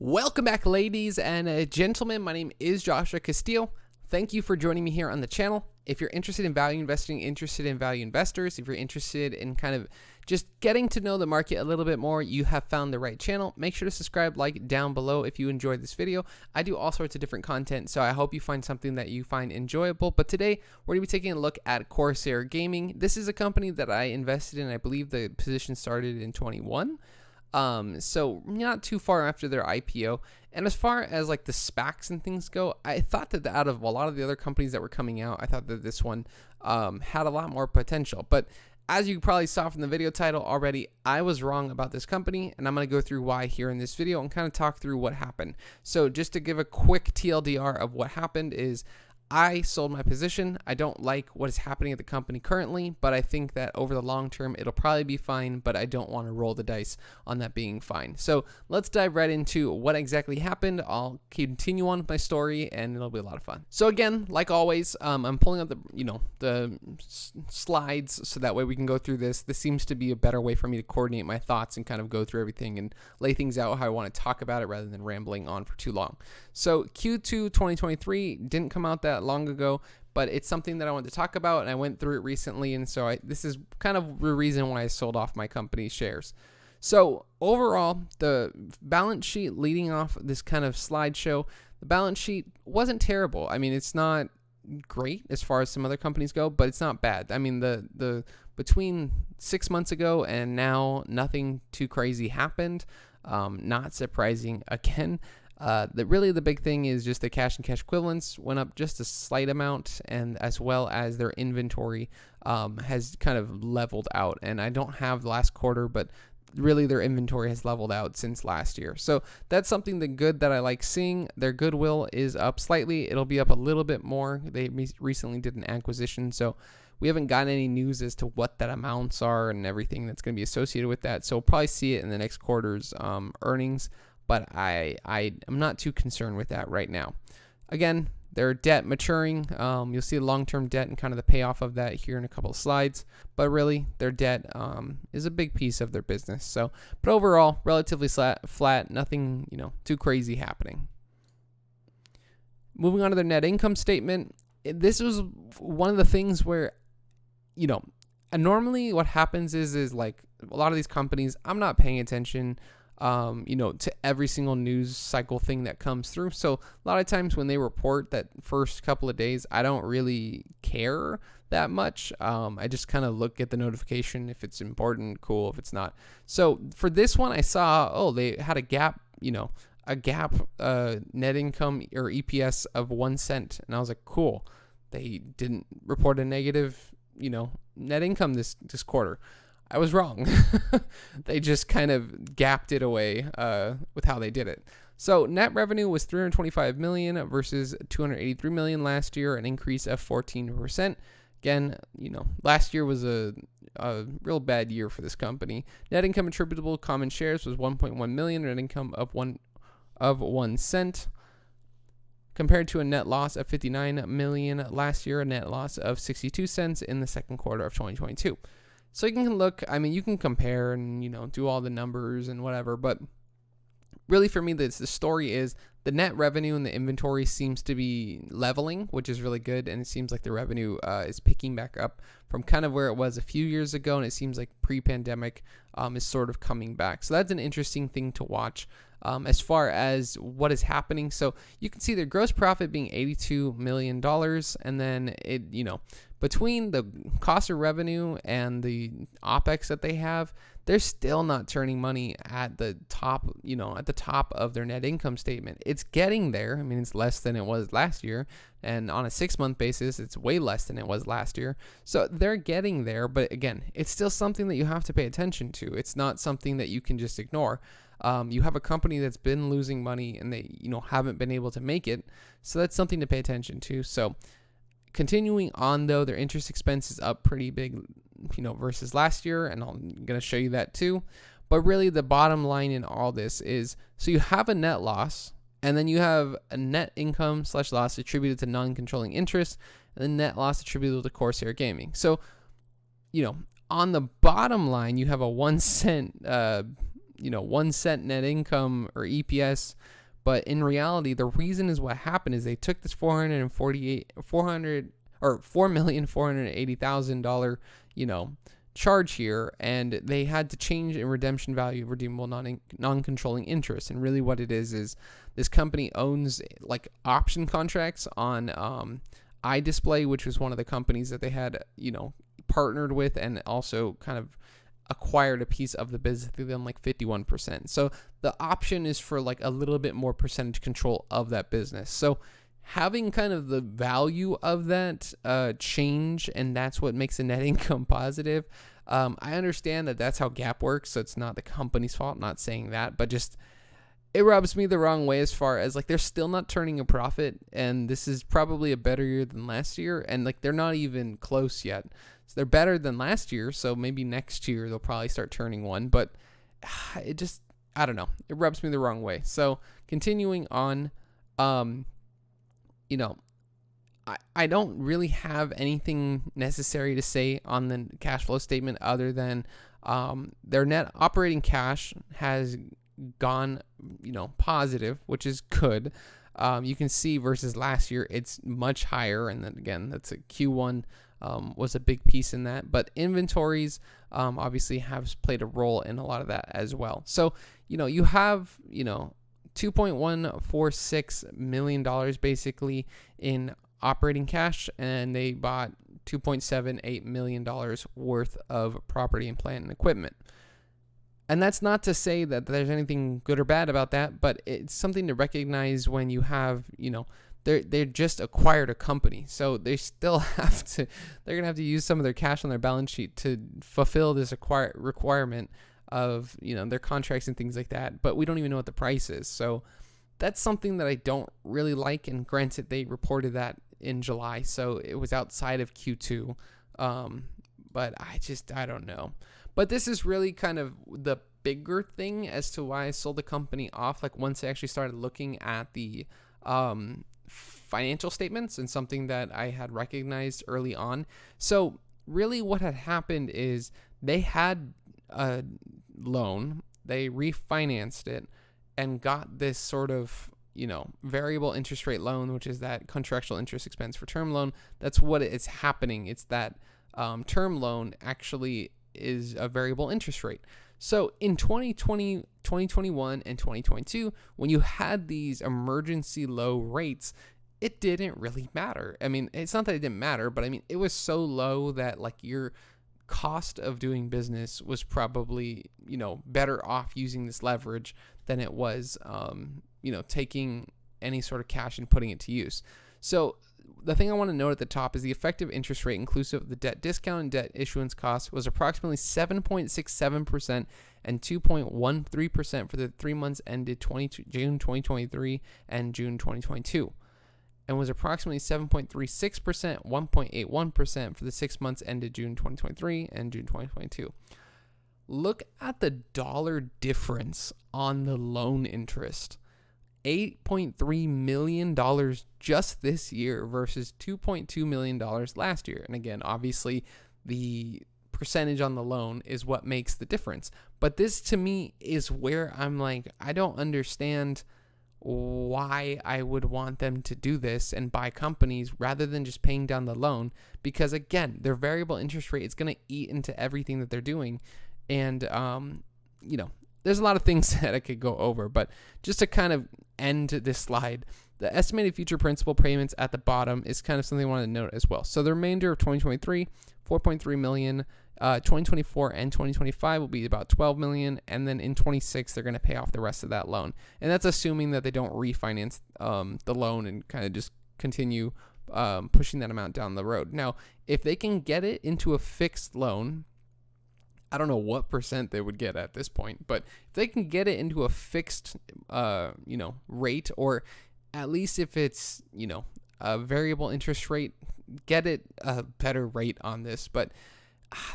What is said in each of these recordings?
Welcome back, ladies and gentlemen. My name is Joshua Castillo. Thank you for joining me here on the channel. If you're interested in value investing, interested in value investors, if you're interested in kind of just getting to know the market a little bit more, you have found the right channel. Make sure to subscribe, like down below if you enjoyed this video. I do all sorts of different content, so I hope you find something that you find enjoyable. But today, we're going to be taking a look at Corsair Gaming. This is a company that I invested in. I believe the position started in 21. So not too far after their IPO. And as far as like the SPACs and things go, I thought that out of a lot of the other companies that were coming out, I thought that this one had a lot more potential. But as you probably saw from the video title already, I was wrong about this company, and I'm going to go through why here in this video and kind of talk through what happened. So just to give a quick TLDR of what happened is I sold my position. I don't like what is happening at the company currently, but I think that over the long term, it'll probably be fine, but I don't want to roll the dice on that being fine. So let's dive right into what exactly happened. I'll continue on with my story, and it'll be a lot of fun. So again, like always, I'm pulling up the slides so that way we can go through this. This seems to be a better way for me to coordinate my thoughts and kind of go through everything and lay things out how I want to talk about it rather than rambling on for too long. So Q2 2023 didn't come out that long ago, but it's something that I wanted to talk about, and I went through it recently, and so this is kind of the reason why I sold off my company's shares. So overall, the balance sheet leading off this kind of slideshow, the balance sheet wasn't terrible. I mean, it's not great as far as some other companies go, but it's not bad. I mean, the between 6 months ago and now, nothing too crazy happened. Not surprising again. Really the big thing is just the cash and cash equivalents went up just a slight amount, and as well as their inventory has kind of leveled out. And I don't have the last quarter, but really their inventory has leveled out since last year. So that's something good that I like seeing. Their goodwill is up slightly. It'll be up a little bit more. They recently did an acquisition, so we haven't gotten any news as to what that amounts are and everything that's going to be associated with that. So we'll probably see it in the next quarter's earnings. But I'm not too concerned with that right now. Again, their debt maturing. You'll see the long-term debt and kind of the payoff of that here in a couple of slides. But really, their debt is a big piece of their business. So, but overall, relatively flat. Nothing too crazy happening. Moving on to their net income statement. This was one of the things where, and normally what happens is like a lot of these companies, I'm not paying attention to every single news cycle thing that comes through. So a lot of times when they report that first couple of days, I don't really care that much. I just kind of look at the notification. If it's important, cool. If it's not. So for this one, I saw, they had a gap, net income or EPS of 1 cent. And I was like, cool. They didn't report a negative, net income this quarter. I was wrong. They just kind of gapped it away with how they did it. So net revenue was $325 million versus $283 million last year, an increase of 14%. Again, last year was a real bad year for this company. Net income attributable to common shares was $1.1 million, net income of 1 cent. Compared to a net loss of $59 million last year, a net loss of 62 cents in the second quarter of 2022. So you can look, you can compare and, do all the numbers and whatever, but really for me, the story is the net revenue and the inventory seems to be leveling, which is really good. And it seems like the revenue is picking back up from kind of where it was a few years ago. And it seems like pre-pandemic is sort of coming back. So that's an interesting thing to watch as far as what is happening. So you can see their gross profit being $82 million. And then between the cost of revenue and the OPEX that they have, they're still not turning money at the top, at the top of their net income statement. It's getting there. It's less than it was last year. And on a 6-month basis, it's way less than it was last year. So they're getting there. But again, it's still something that you have to pay attention to. It's not something that you can just ignore. You have a company that's been losing money and they, haven't been able to make it. So that's something to pay attention to. So continuing on though, their interest expense is up pretty big, versus last year. And I'm going to show you that too. But really the bottom line in all this is, so you have a net loss and then you have a net income / loss attributed to non-controlling interest and then net loss attributable to Corsair Gaming. So, on the bottom line, you have a 1 cent 1 cent net income or EPS. But in reality, the reason is what happened is they took this $4,480,000, charge here, and they had to change in redemption value of redeemable non-controlling interest. And really what it is this company owns like option contracts on iDisplay, which was one of the companies that they had, partnered with and also kind of acquired a piece of the business through them, like 51%. So the option is for like a little bit more percentage control of that business. So having kind of the value of that change, and that's what makes the net income positive. I understand that that's how GAAP works, so it's not the company's fault, not saying that, but just it rubs me the wrong way as far as like they're still not turning a profit, and this is probably a better year than last year, and like they're not even close yet. So they're better than last year, so maybe next year they'll probably start turning one, but it just, I don't know, it rubs me the wrong way. So continuing on, I don't really have anything necessary to say on the cash flow statement other than their net operating cash has gone, positive, which is good. You can see versus last year, it's much higher. And then again, that's a Q1 was a big piece in that. But inventories obviously have played a role in a lot of that as well. So, you have, $2.146 million basically in operating cash, and they bought $2.78 million worth of property and plant and equipment. And that's not to say that there's anything good or bad about that, but it's something to recognize when you have, they just acquired a company. So they still they're going to have to use some of their cash on their balance sheet to fulfill this requirement of, their contracts and things like that. But we don't even know what the price is. So that's something that I don't really like. And granted, they reported that in July, so it was outside of Q2. But I don't know. But this is really kind of the bigger thing as to why I sold the company off. Like once I actually started looking at the financial statements, and something that I had recognized early on. So really what had happened is they had a loan, they refinanced it, and got this sort of, variable interest rate loan, which is that contractual interest expense for term loan. That's what it's happening. It's that term loan actually is a variable interest rate. So in 2020, 2021, and 2022, when you had these emergency low rates, it didn't really matter. I mean, it's not that it didn't matter, but I mean, it was so low that like your cost of doing business was probably, better off using this leverage than it was, taking any sort of cash and putting it to use. So the thing I want to note at the top is the effective interest rate inclusive of the debt discount and debt issuance costs was approximately 7.67% and 2.13% for the 3 months ended June 2023 and June 2022, and was approximately 7.36%, 1.81% for the 6 months ended June 2023 and June 2022. Look at the dollar difference on the loan interest. $8.3 million just this year versus $2.2 million last year. And again, obviously, the percentage on the loan is what makes the difference. But this to me is where I'm like, I don't understand why I would want them to do this and buy companies rather than just paying down the loan. Because again, their variable interest rate is going to eat into everything that they're doing. And, there's a lot of things that I could go over, but just to kind of end this slide, the estimated future principal payments at the bottom is kind of something I wanted to note as well. So the remainder of 2023, $4.3 million, 2024 and 2025 will be about $12 million, and then in 26 they're going to pay off the rest of that loan. And that's assuming that they don't refinance the loan and kind of just continue pushing that amount down the road. Now, if they can get it into a fixed loan, I don't know what percent they would get at this point, but if they can get it into a fixed, rate, or at least if it's, a variable interest rate, get it a better rate on this. But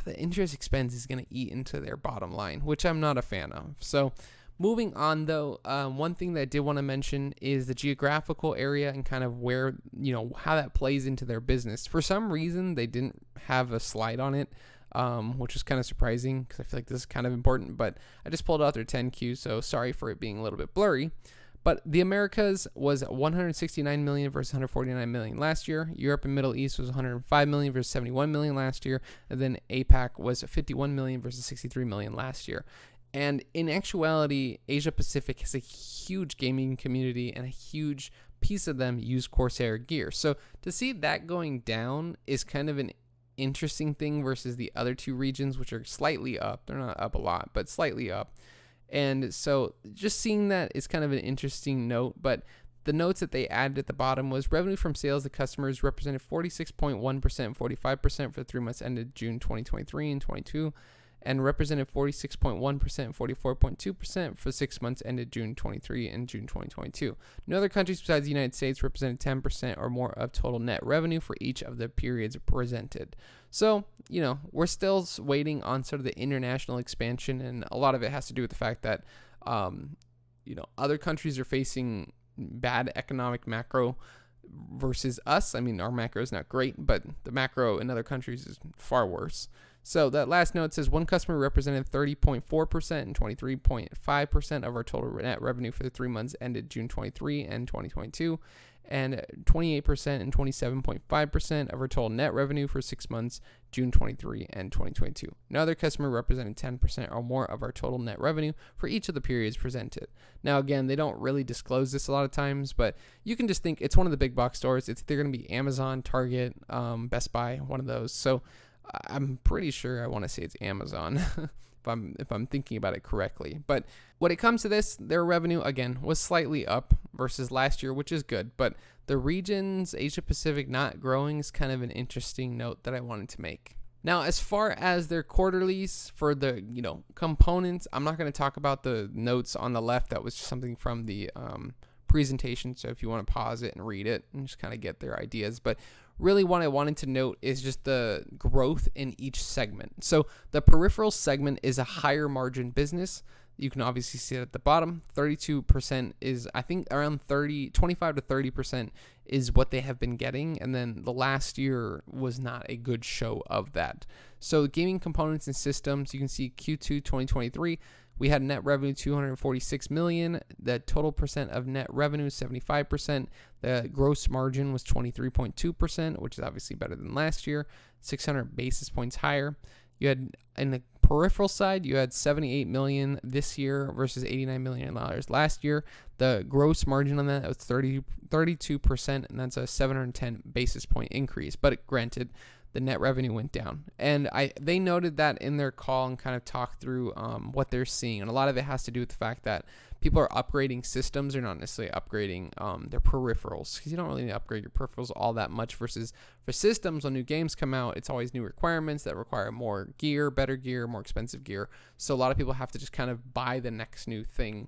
the interest expense is going to eat into their bottom line, which I'm not a fan of. So moving on, though, one thing that I did want to mention is the geographical area and kind of where, how that plays into their business. For some reason, they didn't have a slide on it. which was kind of surprising because I feel like this is kind of important, but I just pulled out their 10Q, so sorry for it being a little bit blurry. But the Americas was 169 million versus 149 million last year. Europe and Middle East was 105 million versus 71 million last year. And then APAC was 51 million versus 63 million last year. And in actuality, Asia Pacific has a huge gaming community, and a huge piece of them use Corsair gear. So to see that going down is kind of an interesting thing versus the other two regions, which are slightly up. They're not up a lot, but slightly up. And so just seeing that is kind of an interesting note. But the notes that they added at the bottom was revenue from sales to customers represented 46.1%, 45% for the 3 months ended June 2023 and 22, and represented 46.1%, 44.2% for 6 months ended June 23 and June 2022. No other countries besides the United States represented 10% or more of total net revenue for each of the periods presented. So, we're still waiting on sort of the international expansion, and a lot of it has to do with the fact that, other countries are facing bad economic macro versus us. I mean, our macro is not great, but the macro in other countries is far worse. So that last note says one customer represented 30.4% and 23.5% of our total net revenue for the 3 months ended June 23 and 2022, and 28% and 27.5% of our total net revenue for 6 months, June 23 and 2022. Another customer represented 10% or more of our total net revenue for each of the periods presented. Now, again, they don't really disclose this a lot of times, but you can just think it's one of the big box stores. They're going to be Amazon, Target, Best Buy, one of those. So I'm pretty sure I want to say it's Amazon if I'm thinking about it correctly. But when it comes to this, their revenue, again, was slightly up versus last year, which is good. But the regions, Asia Pacific not growing, is kind of an interesting note that I wanted to make. Now, as far as their quarterlies for the components, I'm not going to talk about the notes on the left. That was just something from the presentation. So if you want to pause it and read it and just kind of get their ideas. But really what I wanted to note is just the growth in each segment. So the peripheral segment is a higher margin business. You can obviously see it at the bottom. 32% is, I think, around 25 to 30% is what they have been getting. And then the last year was not a good show of that. So gaming components and systems, you can see Q2 2023, we had net revenue 246 million. The total percent of net revenue is 75%. The gross margin was 23.2%, which is obviously better than last year, 600 basis points higher. You had, in the peripheral side, you had 78 million this year versus 89 million last year. The gross margin on that was 32%, and that's a 710 basis point increase. But granted, the net revenue went down. And they noted that in their call and kind of talked through what they're seeing. And a lot of it has to do with the fact that people are upgrading systems. They're not necessarily upgrading their peripherals, because you don't really need to upgrade your peripherals all that much, versus for systems, when new games come out, it's always new requirements that require more gear, better gear, more expensive gear. So a lot of people have to just kind of buy the next new thing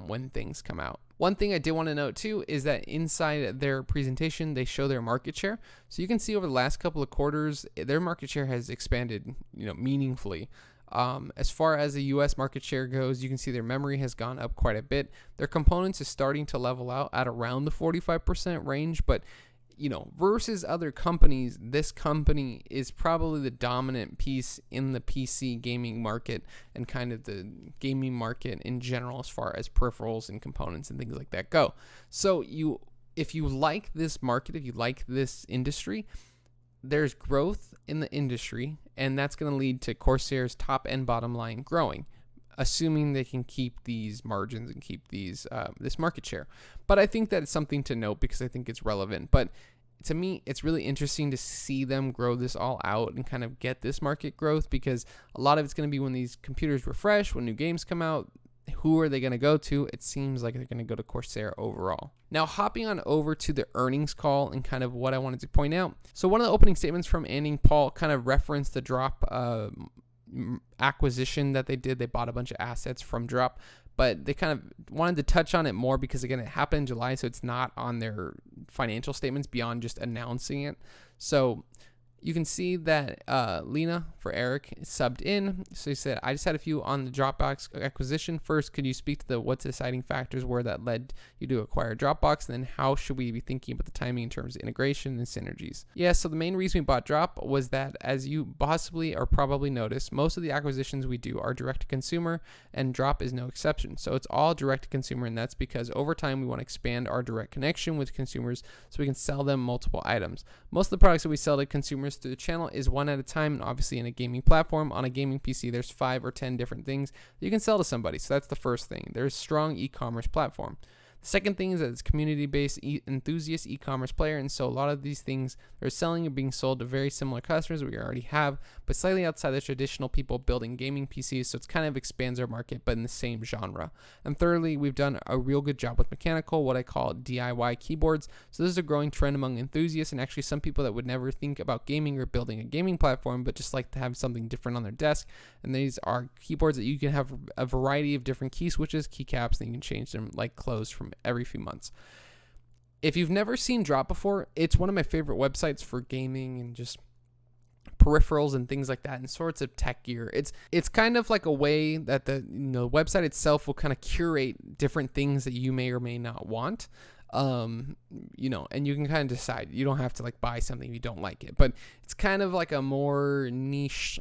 when things come out. One thing I did want to note too is that inside their presentation, they show their market share. So you can see over the last couple of quarters, their market share has expanded, meaningfully. As far as the U.S. market share goes, you can see their memory has gone up quite a bit. Their components is starting to level out at around the 45% range, but versus other companies, this company is probably the dominant piece in the PC gaming market and kind of the gaming market in general as far as peripherals and components and things like that go. So if you like this market, if you like this industry, there's growth in the industry, and that's going to lead to Corsair's top and bottom line growing, assuming they can keep these margins and keep these this market share. But I think that it's something to note because I think it's relevant. But to me, it's really interesting to see them grow this all out and kind of get this market growth, because a lot of it's going to be when these computers refresh, when new games come out. Who are they going to go to? It seems like they're going to go to Corsair overall. Now, hopping on over to the earnings call and kind of what I wanted to point out. So one of the opening statements from Anning Paul kind of referenced the Drop acquisition that they did. They bought a bunch of assets from Drop, but they kind of wanted to touch on it more because, again, it happened in July, so it's not on their financial statements beyond just announcing it. So, you can see that Lena for Eric subbed in. So he said, I just had a few on the Dropbox acquisition. First, could you speak to what the deciding factors were that led you to acquire Dropbox? And then how should we be thinking about the timing in terms of integration and synergies? Yeah, so the main reason we bought Drop was that, as you possibly or probably noticed, most of the acquisitions we do are direct to consumer, and Drop is no exception. So it's all direct to consumer, and that's because over time we want to expand our direct connection with consumers so we can sell them multiple items. Most of the products that we sell to consumers through the channel is one at a time, and obviously in a gaming platform, on a gaming PC, there's 5 or 10 different things that you can sell to somebody. So that's the first thing. There's a strong e-commerce platform. The second thing is that it's community-based enthusiast e-commerce player, and so a lot of these things they're selling are being sold to very similar customers we already have, but slightly outside the traditional people building gaming PCs, so it's kind of expands our market, but in the same genre. And thirdly, we've done a real good job with mechanical, what I call DIY keyboards. So this is a growing trend among enthusiasts, and actually some people that would never think about gaming or building a gaming platform, but just like to have something different on their desk. And these are keyboards that you can have a variety of different key switches, keycaps, and you can change them like clothes from every few months. If you've never seen Drop before, it's one of my favorite websites for gaming and just peripherals and things like that, and sorts of tech gear. It's kind of like a way that the website itself will kind of curate different things that you may or may not want. And you can kind of decide. You don't have to like buy something if you don't like it, but it's kind of like a more niche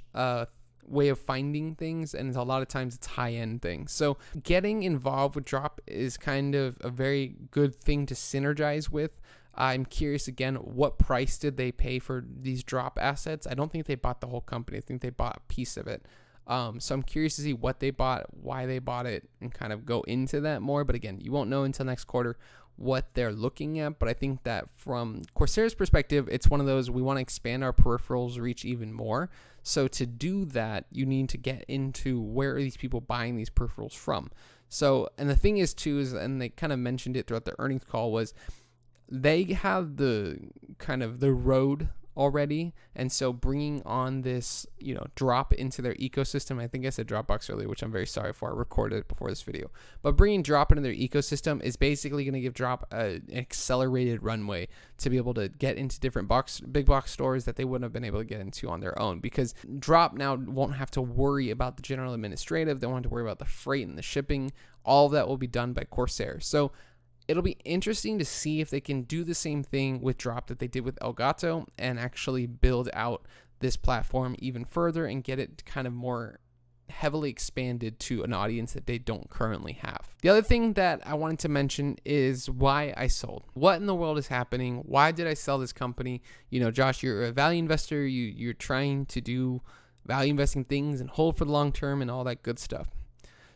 way of finding things, and a lot of times it's high-end things. So getting involved with Drop is kind of a very good thing to synergize with. I'm curious again, what price did they pay for these Drop assets? I don't think they bought the whole company. I think they bought a piece of it. So I'm curious to see what they bought, why they bought it, and kind of go into that more. But again, you won't know until next quarter what they're looking at. But I think that from Corsair's perspective, it's one of those, we want to expand our peripherals reach even more. So to do that, you need to get into where are these people buying these peripherals from. So, and the thing is too, is, and they kind of mentioned it throughout the earnings call, was they have the kind of the road already, and so bringing on this Drop into their ecosystem, I think I said Dropbox earlier, which I'm very sorry for, I recorded it before this video, but bringing Drop into their ecosystem is basically going to give Drop an accelerated runway to be able to get into different big box stores that they wouldn't have been able to get into on their own, because Drop now won't have to worry about the general administrative, they won't have to worry about the freight and the shipping. All of that will be done by Corsair. So it'll be interesting to see if they can do the same thing with Drop that they did with Elgato and actually build out this platform even further and get it kind of more heavily expanded to an audience that they don't currently have. The other thing that I wanted to mention is why I sold. What in the world is happening? Why did I sell this company? Josh, you're a value investor. You're trying to do value investing things and hold for the long term and all that good stuff.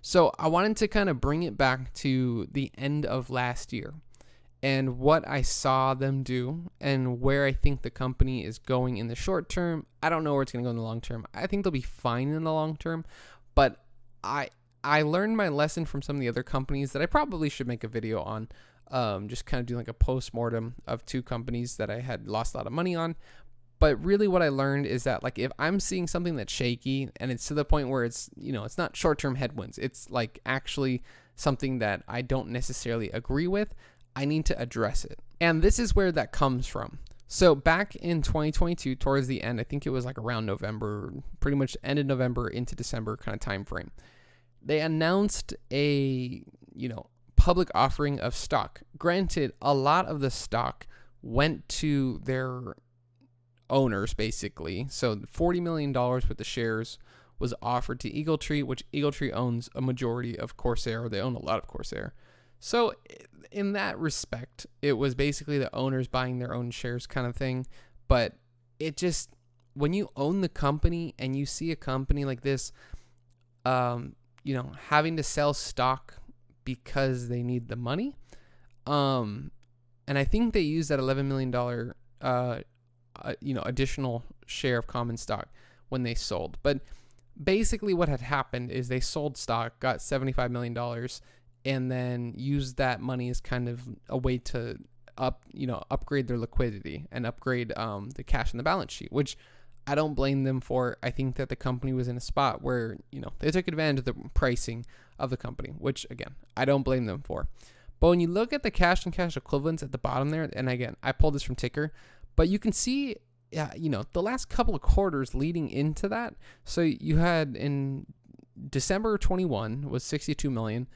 So I wanted to kind of bring it back to the end of last year and what I saw them do and where I think the company is going in the short term. I don't know where it's going to go in the long term. I think they'll be fine in the long term, but I learned my lesson from some of the other companies that I probably should make a video on, just kind of doing like a post-mortem of 2 companies that I had lost a lot of money on. But really what I learned is that, like, if I'm seeing something that's shaky and it's to the point where it's, it's not short-term headwinds, it's like actually something that I don't necessarily agree with, I need to address it. And this is where that comes from. So back in 2022, towards the end, I think it was like around November, pretty much end of November into December kind of time frame, they announced a, public offering of stock. Granted, a lot of the stock went to their owners, basically. So $40 million with the shares was offered to EagleTree, which EagleTree owns a majority of Corsair. They own a lot of Corsair. So in that respect, it was basically the owners buying their own shares kind of thing. But it just, when you own the company and you see a company like this, having to sell stock because they need the money. And I think they used that $11 million additional share of common stock when they sold. But basically what had happened is they sold stock, got $75 million, and then used that money as kind of a way to upgrade their liquidity and upgrade the cash in the balance sheet, which I don't blame them for. I think that the company was in a spot where, they took advantage of the pricing of the company, which again, I don't blame them for. But when you look at the cash and cash equivalents at the bottom there, and again, I pulled this from Ticker, but you can see yeah, the last couple of quarters leading into that. So you had in December 21 was 62 million,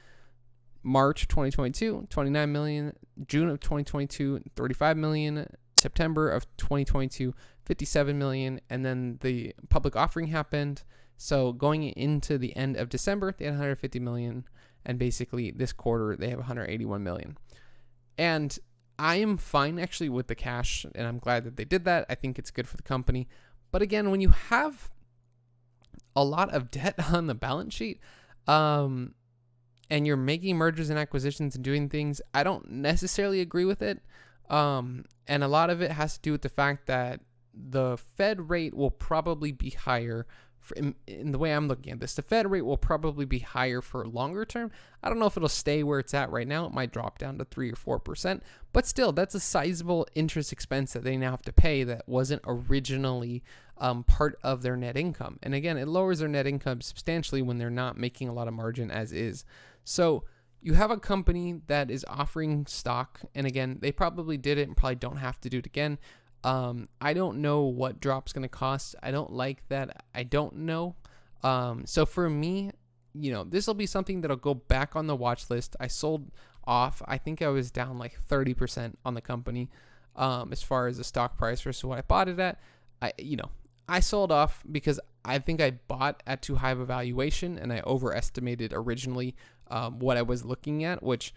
March 2022, 29 million, June of 2022, 35 million, September of 2022, 57 million, and then the public offering happened. So going into the end of December, they had 150 million, and basically this quarter they have 181 million. And I am fine actually with the cash, and I'm glad that they did that. I think it's good for the company. But again, when you have a lot of debt on the balance sheet, and you're making mergers and acquisitions and doing things, I don't necessarily agree with it. And a lot of it has to do with the fact that the Fed rate will probably be higher. In the way I'm looking at this, the Fed rate will probably be higher for longer term. I don't know if it'll stay where it's at right now. It might drop down to 3 or 4%, but still, that's a sizable interest expense that they now have to pay that wasn't originally part of their net income. And again, it lowers their net income substantially when they're not making a lot of margin as is. So you have a company that is offering stock, and again, they probably did it and probably don't have to do it again. I don't know what Drop's going to cost. I don't like that. I don't know. So for me, this will be something that'll go back on the watch list. I sold off. I think I was down like 30% on the company, as far as the stock price versus what I bought it at. I sold off because I think I bought at too high of a valuation, and I overestimated originally, what I was looking at, which,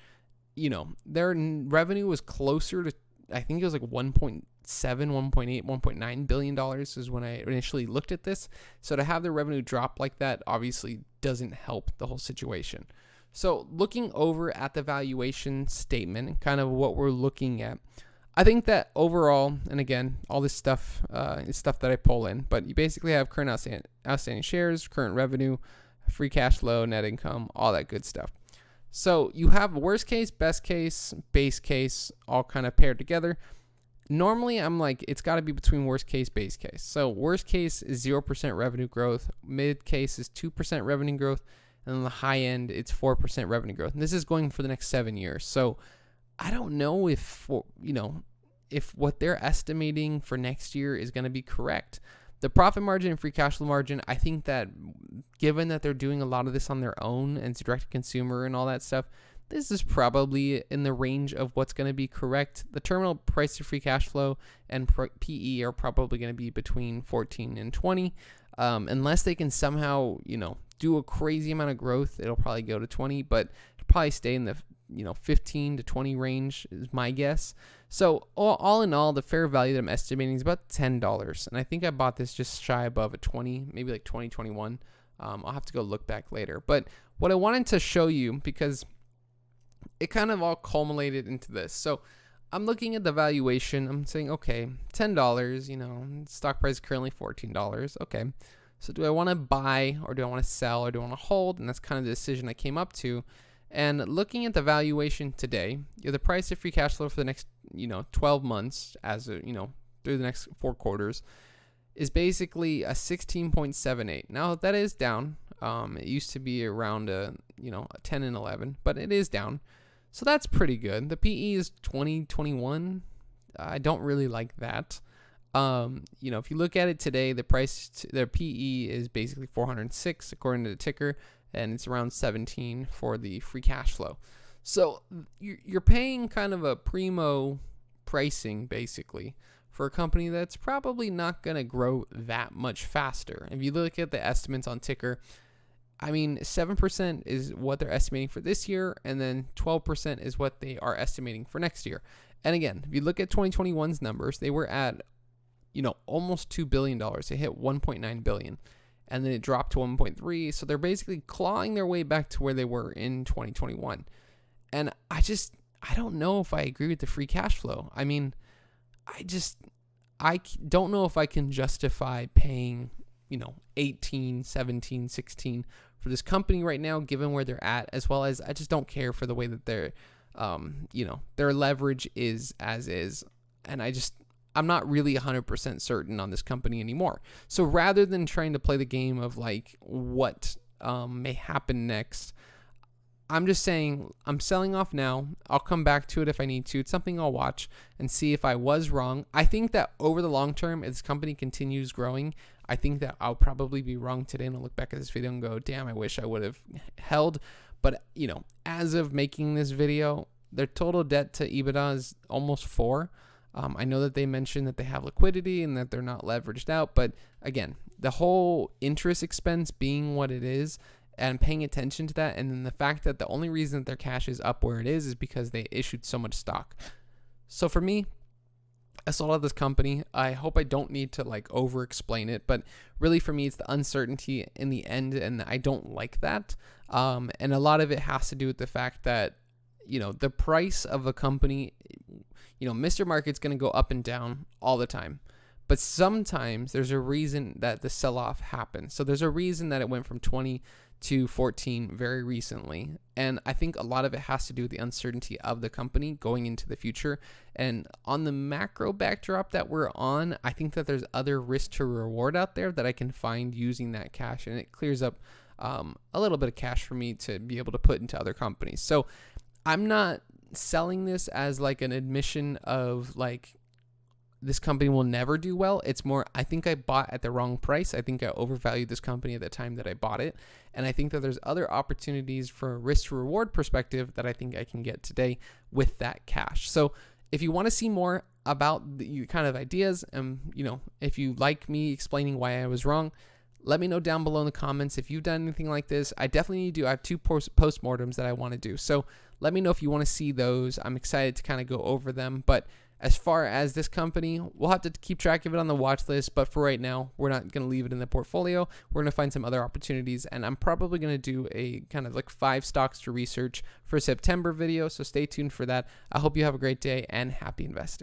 their revenue was closer to, I think it was like 1.7, 1.8, 1.9 billion dollars is when I initially looked at this. So to have their revenue drop like that obviously doesn't help the whole situation. So looking over at the valuation statement, kind of what we're looking at, I think that overall, and again, all this stuff is stuff that I pull in, but you basically have current outstanding shares, current revenue, free cash flow, net income, all that good stuff. So you have worst case, best case, base case, all kind of paired together. Normally, I'm like, it's got to be between worst case, base case. So worst case is 0% revenue growth. Mid case is 2% revenue growth. And on the high end, it's 4% revenue growth. And this is going for the next 7 years. So I don't know if what they're estimating for next year is going to be correct. The profit margin and free cash flow margin, I think that given that they're doing a lot of this on their own and it's direct to consumer and all that stuff, this is probably in the range of what's going to be correct. The terminal price to free cash flow and PE are probably going to be between 14 and 20. Unless they can somehow, do a crazy amount of growth, it'll probably go to 20, but it'll probably stay in the 15 to 20 range is my guess. So all in all, the fair value that I'm estimating is about $10. And I think I bought this just shy above a 20, maybe like 2021. I'll have to go look back later. But what I wanted to show you, because it kind of all culminated into this. So I'm looking at the valuation. I'm saying, okay, $10, stock price is currently $14. Okay. So do I want to buy, or do I want to sell, or do I want to hold? And that's kind of the decision I came up to. And looking at the valuation today, the price of free cash flow for the next, 12 months, through the next 4 quarters, is basically a 16.78. Now that is down. It used to be around a 10 and 11, but it is down. So that's pretty good. The PE is 2021. I don't really like that. If you look at it today, their PE is basically 406 according to the ticker, and it's around 17 for the free cash flow. So you're paying kind of a primo pricing basically for a company that's probably not going to grow that much faster. If you look at the estimates on ticker, 7% is what they're estimating for this year, and then 12% is what they are estimating for next year. And again, if you look at 2021's numbers, they were at almost $2 billion. They hit $1.9 billion. And then it dropped to 1.3. So they're basically clawing their way back to where they were in 2021. And I don't know if I agree with the free cash flow. I don't know if I can justify paying, 18, 17, 16 for this company right now, given where they're at, as well as I just don't care for the way that their leverage is as is. And I'm not really 100% certain on this company anymore. So rather than trying to play the game of like what may happen next, I'm just saying I'm selling off now. I'll come back to it if I need to. It's something I'll watch and see if I was wrong. I think that over the long term, if this company continues growing, I think that I'll probably be wrong today and I'll look back at this video and go, damn, I wish I would have held. But, you know, as of making this video, their total debt to EBITDA is almost 4. I know that they mentioned that they have liquidity and that they're not leveraged out. But again, the whole interest expense being what it is, and paying attention to that, and then the fact that the only reason that their cash is up where it is because they issued so much stock. So for me, I sold out this company. I hope I don't need to like over explain it, but really for me, it's the uncertainty in the end, and I don't like that. And a lot of it has to do with the fact that, you know, the price of a company, you know, Mr. Market's going to go up and down all the time. But sometimes there's a reason that the sell-off happens. So there's a reason that it went from 20 to 14 very recently. And I think a lot of it has to do with the uncertainty of the company going into the future. And on the macro backdrop that we're on, I think that there's other risk to reward out there that I can find using that cash. And it clears up a little bit of cash for me to be able to put into other companies. So I'm not selling this as like an admission of like, this company will never do well. It's more, I think I bought at the wrong price. I think I overvalued this company at the time that I bought it. And I think that there's other opportunities for a risk to reward perspective that I think I can get today with that cash. So if you want to see more about the kind of ideas, and you know, if you like me explaining why I was wrong, let me know down below in the comments if you've done anything like this. I definitely do. I have 2 postmortems that I want to do. So let me know if you want to see those. I'm excited to kind of go over them. But as far as this company, we'll have to keep track of it on the watch list. But for right now, we're not going to leave it in the portfolio. We're going to find some other opportunities. And I'm probably going to do a kind of like 5 stocks to research for September video. So stay tuned for that. I hope you have a great day and happy investing.